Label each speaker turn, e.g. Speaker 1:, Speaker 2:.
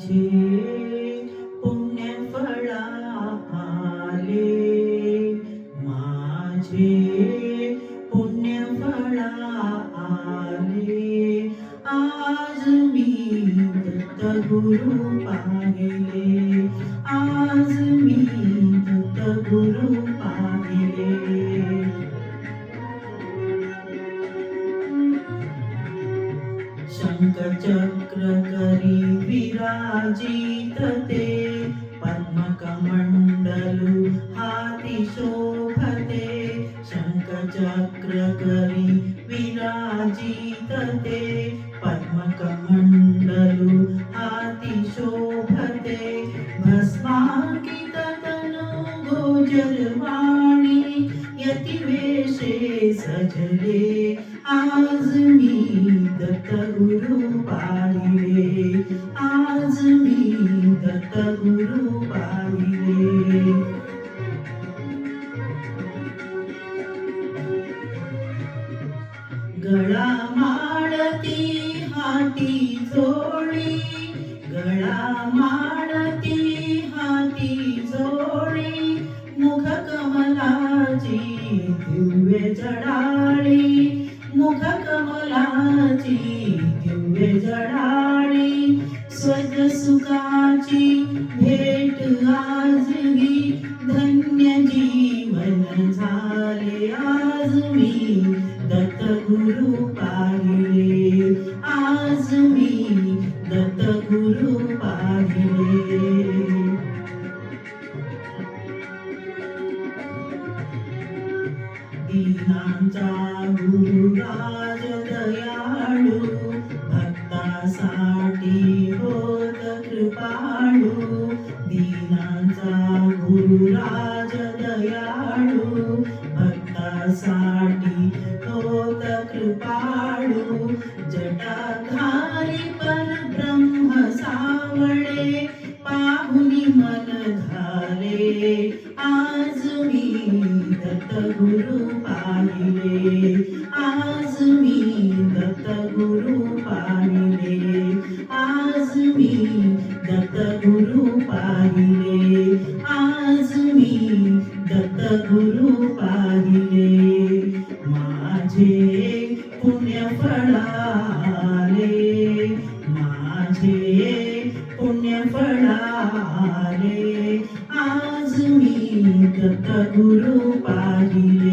Speaker 1: माझे पुण्यफळ आले, माझे पुण्यफळ आले. आज मी दत्तगुरु पाहिले, आज मी दत्तगुरु पाहिले. शंखचक्र करी विराजित ते, पद्मकमंडलु हाती शोभते. शंखचक्र करी विराजित ते, पद्मकमंडलु हाती शोभते. भस्मांकित तनु गोचरवाणी, यतिवेशे सजले. आज मी दत्तगुरु पाहिले, आज मी दत्तगुरु पाहिले. गळा माळती हाती जोडी, गळा माळती हाती जोडी. मुख कमलाची दिव्य जडाळी, मुख कमलाची दिव्य जडाळी. स्वर्ग सुखाची भेट आजही, धन्य जीवन झाले. आज मी दत्तगुरु पाहिले, आज मी दत्तगुरु पाहिले. दीनांचा गुरुराज दयाळू, भक्तासाठी होत कृपाळू. दीनांचा गुरुराज दयाळू, भक्तासाठी होत कृपाळू. जटाधारी परब्रह्म सावळे, पाहुनी मन झाले. आज मी दत्तगुरु पाहिले, आज मी दत्तगुरु पाहिले, आज मी दत्तगुरु पाहिले, आज मी दत्तगुरु पाहिले. माझे पुण्यफळ आले, माझे पुण्यफळ आले. आज मी दत्तगुरु पाहिले.